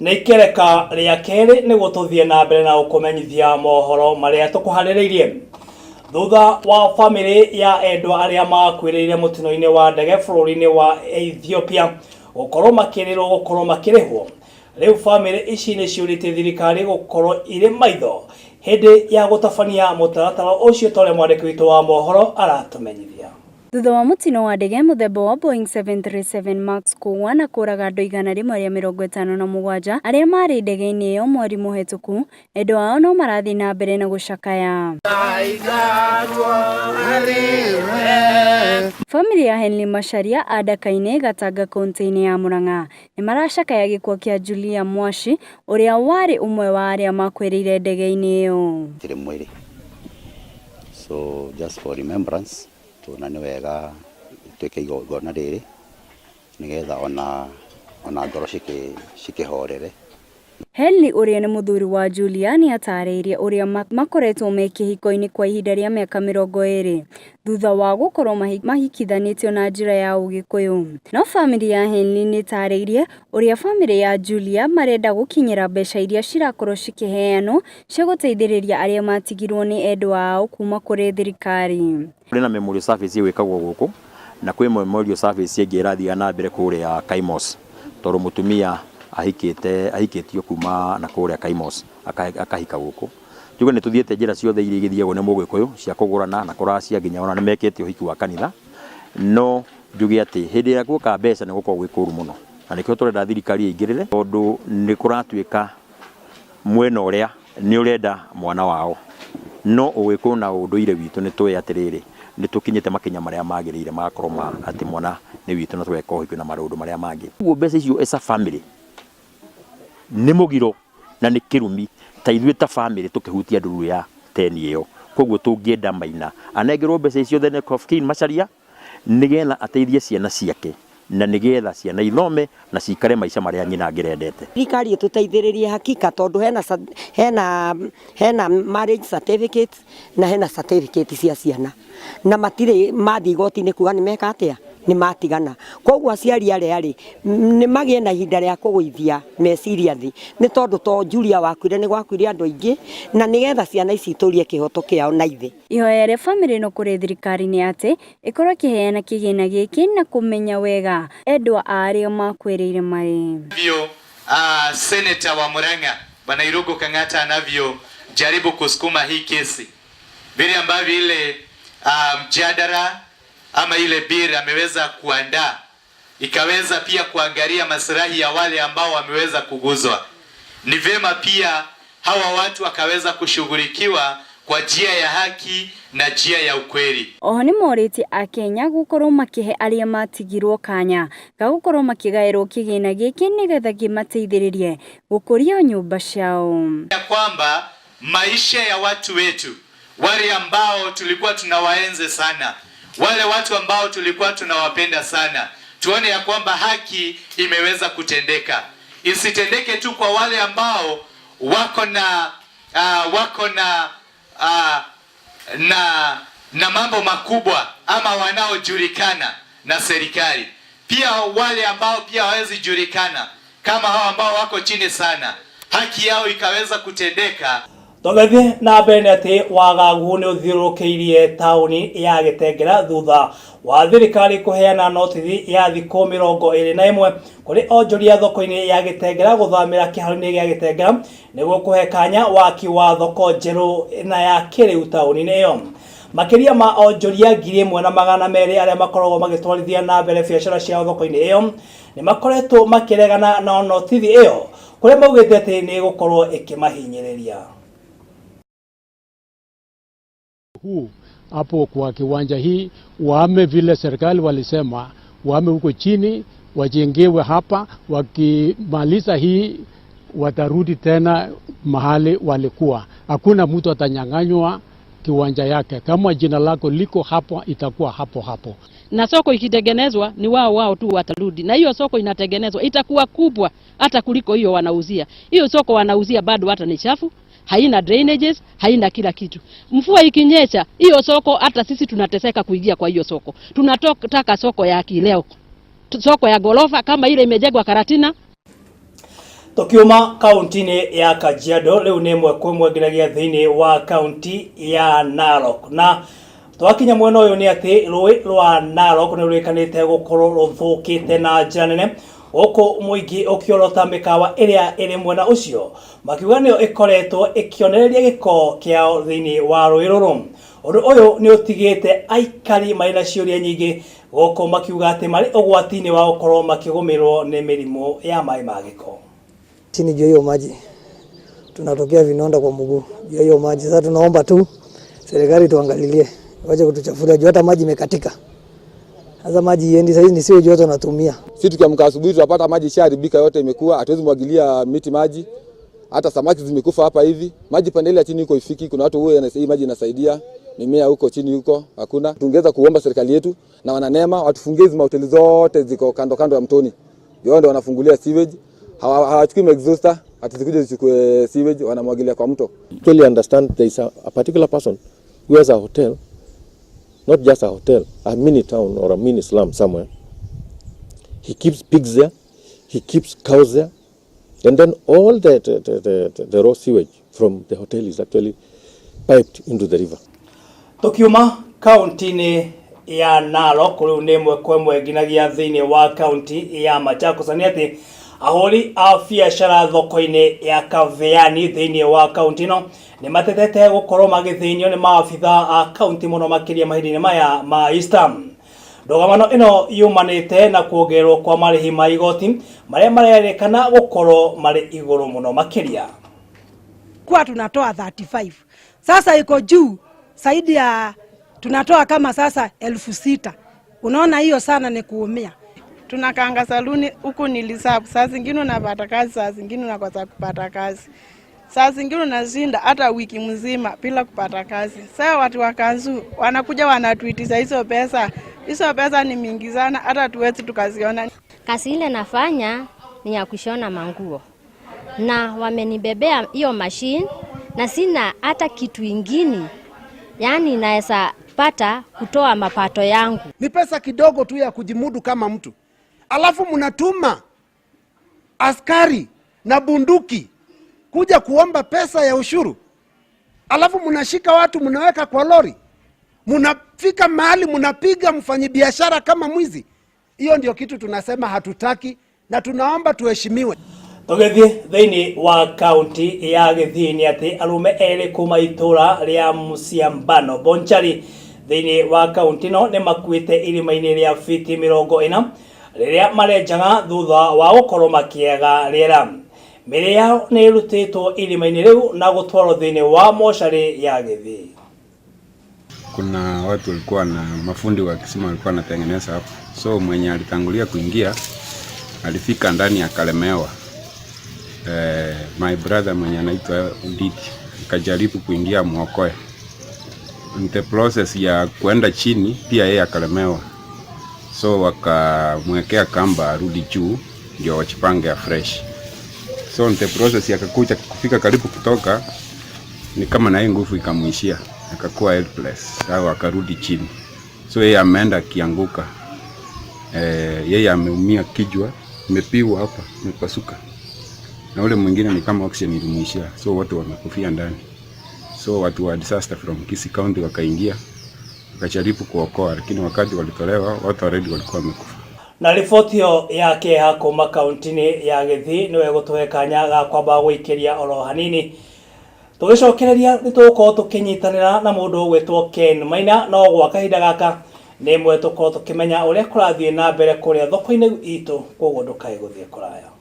Neikereka ria keri ni gututhie na mbere na ukumenyithia mohoro maria tukuhaririirie thutha wa family ya endwa aria makwiriire mutino-ini wa ndege bururi-ini wa Ethiopia gukorwo makirihwo. Riu family ici ni ciurite thirikari gukorwo iri maitho hindi ya gutabania mutaratara ucio tore mwandiki witu wa mohoro aratumenyithia. Thutha wa mutino wa ndege muthemba wa Boeing 737 Max kũgwa na kũraga andũ 157 arĩa marĩ ndege-inĩ ĩyo mweri mũhetũku, endwa ao no marathiĩ na mbere na gũcakaya. Family ya Henry Macharia adaka-inĩ Gatanga kaunti-inĩ ya Murang'a nĩ maracakaya gĩkuũ kĩa Julia Mwashi ũrĩa warĩ ũmwe wa arĩa makwĩrĩire ndege-inĩ ĩyo. So just for remembrance na nĩ wega tweke igongona rĩrĩ nĩgetha ona ngoro cikĩhorere. Henry ũrĩa nĩ mũthuri wa Julia nĩ atarĩirie ũrĩa makoretwo me kĩhiko-inĩ kwa ihinda rĩa mĩaka 20 thutha wa gũkorwo mahikithanĩtio na njĩra ya Ũgĩkũyũ. No family ya Henry nĩ tarĩirie ũrĩa family ya Julia marenda gũkinyĩra mbeca iria cirakorwo cikĩheanwo cia gũteithĩrĩria arĩa matigirwo nĩ endwa ao kuma kũrĩ thirikari. Kũrĩ na memorial service wĩkagwo gũkũ na kwĩ memorial service ĩngĩ ĩrathiĩ na mbere kũrĩa Kaimos tondũ mũtumia ahikĩtio kuma na kũrĩa Kaimos akahika gũkũ. Njuge nĩ tuthiĩte njĩra ciothe iria igĩthiagwo nĩ Mũgĩkũyũ cia kũgũrana na kũracia nginya ona nĩ mekĩte ũhiki wa kanitha, no njuge atĩ hĩndĩ ĩrĩa guoka mbeca nĩ gũkorwo gwĩ kũru mũno na nĩkĩo tũrenda thirikari ĩingĩrĩre tondũ nĩ kũratuĩka mwena ũrĩa nĩ ũrenda mwana wao, no Ũgĩkũyũ na ũndũire witũ nĩ tũĩ atĩrĩrĩ nĩ tũkinyĩte makinya marĩa magĩrĩire magakorwo atĩ mwana nĩ witũ na tweka ũhiki na maũndũ marĩa mangĩ. Ũguo mbeca icio as a family nĩ mũgiro na nĩ kĩrumi ta ithuĩ ta family tũkĩhutia nduru ya 10 ĩyo. Koguo tũngĩenda Maina anengerwo mbeca icio the neck of kin Macharia nĩgetha ateithie ciana ciake na nĩgetha ciana ithome na cikare maica marĩa nyina angĩrendete. Thirikari ĩtũteithĩrĩrie hakika tondũ hena marriage certificate na hena certificate cia ciana na matirĩ mathi igoti-inĩ kuga nĩ meka atĩa nĩ matigana. Koguo aciari arĩa nĩ magĩe na ihinda rĩa kũgũithia meciria thĩ nĩ tondũ to Julia wakuire nĩ gwakuire andũ aingĩ na nĩgetha ciana ici itũrie kĩhoto kĩao na ithe. Ihoya rĩa family no kũrĩ thirikari nĩ atĩ ĩkorwo ĩkĩheana kĩgĩna gĩkĩ na kũmenya wega endwa arĩa makwĩrĩire marĩ. Senator wa Murang'a Bwana Irungu Kang'ata anavyojaribu kusukuma hii kesi vile ambavyo ile mjadala ama ile bill ameweza kuandaa ikaweza pia kuangalia maslahi ya wale ambao wameweza kuguzwa. Ni vema pia hawa watu wakaweza kushughulikiwa kwa njia ya haki na njia ya ukweli. Oho nĩ morĩtie Akenya gũkorwo makĩhe arĩa matigirwo kanya ga gũkorwo makĩgaĩrwo kĩgĩna gĩkĩ nĩgetha kĩmateithĩrĩrie gũkũria nyũmba ciao. Ya kwamba maisha ya watu wetu wale ambao tulikuwa tunawaenzi sana, wale watu ambao tulikuwa tunawapenda sana, tuone ya kwamba haki imeweza kutendeka. Isitendeke tu kwa wale ambao wako na mambo makubwa ama wanaojulikana na serikali. Pia wale ambao pia hawezi julikana kama hao ambao wako chini sana, haki yao ikaweza kutendeka. Tũgĩthiĩ na mbere atĩ wagagu nĩ ũthiũrũrũkĩirie taũni ya Gĩtengera thutha wa thirikari kũheana notithi ya thikũ 21 kũrĩ onjoria thoko-inĩ ya Gĩtengera gũthamĩra kĩharo-inĩ gĩa Gĩtengera nĩguo kũhe kanya waki wa thoko njerũ na ya kĩrĩu taũni-inĩ ĩyo. Makĩria ma onjoria 1,200 arĩa makoragwo magĩtwarithia na mbere biacara ciao thoko-inĩ ĩyo nĩ makoretwo makĩregana na notithi ĩyo kũrĩa maugĩte atĩ nĩ gũkorwo ĩkĩmahinyĩrĩria. Huu hapo kwa kiwanja hii wame vile serikali walisema wame huko chini wajengewe hapa, wakimaliza hii watarudi tena mahali walikuwa. Hakuna mtu atanyang'anywa kiwanja yake, kama jina lako liko hapo itakuwa hapo hapo. Na soko ikitengenezwa ni wao tu watarudi, na hiyo soko inatengenezwa itakuwa kubwa hata kuliko hiyo wanauzia. Hiyo soko wanauzia bado hata ni chafu, haina drainages, haina kila kitu. Mvua ikinyesha, hiyo soko hata sisi tunateseka kuingia kwa hiyo soko. Tunataka soko ya kileo, soko ya gorofa kama ile imejengwa Karatina. Tukiuma kaunti-ini ya Kajiado riu ni mwe kwemwe nginagia thiini wa kaunti ya Narok na twakinya mwena uyu ni ati rui rwa Narok ni rurikanite gukorwo ruthukite na njira nene uko muingi ukiorota mikawa iria iri mwena ucio makiuga nio ikoretwo ikionereria giko kiao thiini wa rui ruru. Undu uyu ni utigite aikari maina ciuria nyingi guko makiuga ati mari ugwati-ini wa gukorwo makigumirwo ni mirimu ya mai ma giko. Chini juu hiyo maji tunatokea vinonda kwa mguu juu hiyo maji. Sasa tunaomba tu serikali tuangalilie, waje kutuchafuria juu hata maji imekatika. Sasa maji iendi sasa, ni sio joto natumia. Sisi tukiamka asubuhi tunapata maji shaharibika yote, imekuwa hatuwezi mwagilia miti maji, hata samaki zimekufa hapa hivi. Maji pande ile chini huko ifiki, kuna watu wao hii maji inasaidia mimea huko chini huko hakuna. Tungeweza kuomba serikali yetu na wananema watufungie hizo mahoteli zote ziko kando kando ya mtoni, ndio wanafungulia sewage. Hawachukui exhauster atizikuja zichukue sewage, wanamwagilia kwa mto. Totally understand there is a particular person who has a hotel, not just a hotel, a mini town or a mini slum somewhere. He keeps pigs there, he keeps cows there, and then all the raw sewage from the hotel is actually piped into the river. Tukiuma kaunti-ini ya Narok riu ni mwe kwemwe nginagia thiini wa kaunti ya Machakos ni ati ahuri a biacara thoko-ini ya Kaveani thiini wa kaunti ino ni matetete gukorwo magithinio ni maabitha a kaunti muno makiria mahindi-ini maya ma Eastern. Ndogamano ino yumanite na kuongerwo kwa marihi ma igoti maria marerikana gukorwo mari iguru muno makiria. Kwa tunatoa 35 sasa iko juu zaidi ya tunatoa kama sasa 6,000. Unaona hiyo sana ni kuumia. Tunakanga saluni huku nilisabu, saa zingine unapata kazi, saa zingine unakosa kupata kazi, saa zingine unashinda hata wiki mzima bila kupata kazi. Sasa watu wa kanzu wanakuja wanatuitiza hizo pesa ni mingi sana, hata tuwezi tukaziona. Kazi ile nafanya ni ya kushona manguo na wamenibebea hiyo machine na sina hata kitu ingine, yani naweza pata kutoa mapato yangu. Ni pesa kidogo tu ya kujimudu kama mtu. Alafu mnatuma askari na bunduki kuja kuomba pesa ya ushuru. Alafu mnashika watu mnaweka kwa lori. Mnafika mahali mnapiga mfanyibiashara kama mwizi. Hiyo ndio kitu tunasema hatutaki na tunaomba tuheshimiwe. Tugethi thiini wa kaunti ya Githii ni ati arume eri kuma itura ria Musiambano Bonchari thiini wa kaunti no ni makuite irima-ini ria fiti 40 riria marenjaga thutha wa gukorwo makiega riera. Mĩĩrĩ yao ni irutitwo irima-ini riu na gutwarwo thiini wa mochari ya Githii. Kuna watu walikuwa na mafundi wa kisima walikuwa wanatengeneza hapo, so mwenye alitangulia kuingia alifika ndani akalemewa. My brother mwenye anaitwa Uditi akajaribu kuingia muokoe. In the process ya kuenda chini pia yeye akalemewa, so wakamwekea kamba arudi juu ndio wachipange fresh. So in the process akakuja kufika karibu kutoka, ni kama na nguvu ikamuishia, akakuwa helpless au akarudi chini. So yeye ameenda kianguka, yeye ameumia kichwa, imepigwa hapa, imepasuka. Na ule mwingine ni kama oxygen ilimuishia, so wote wamekufia ndani. So watu wa disaster from Kisii County wakaingia wakajaribu kuokoa, lakini wakati walitolewa watu already walikuwa wamekufa. Na riboti yo yake hakuma kaunti-ini ya Githii niwe gutuhe kanya ga kwamba gwikiria oro hanini. Tugicokereria ni tugukorwo tukinyitanira na mundu gwitwo Ken Maina no gwa kahinda gaka ni mwe tukorwo tukimenya uria kurathie na mbere kuria thoko-ini itu, koguo ndukae guthie kuraya.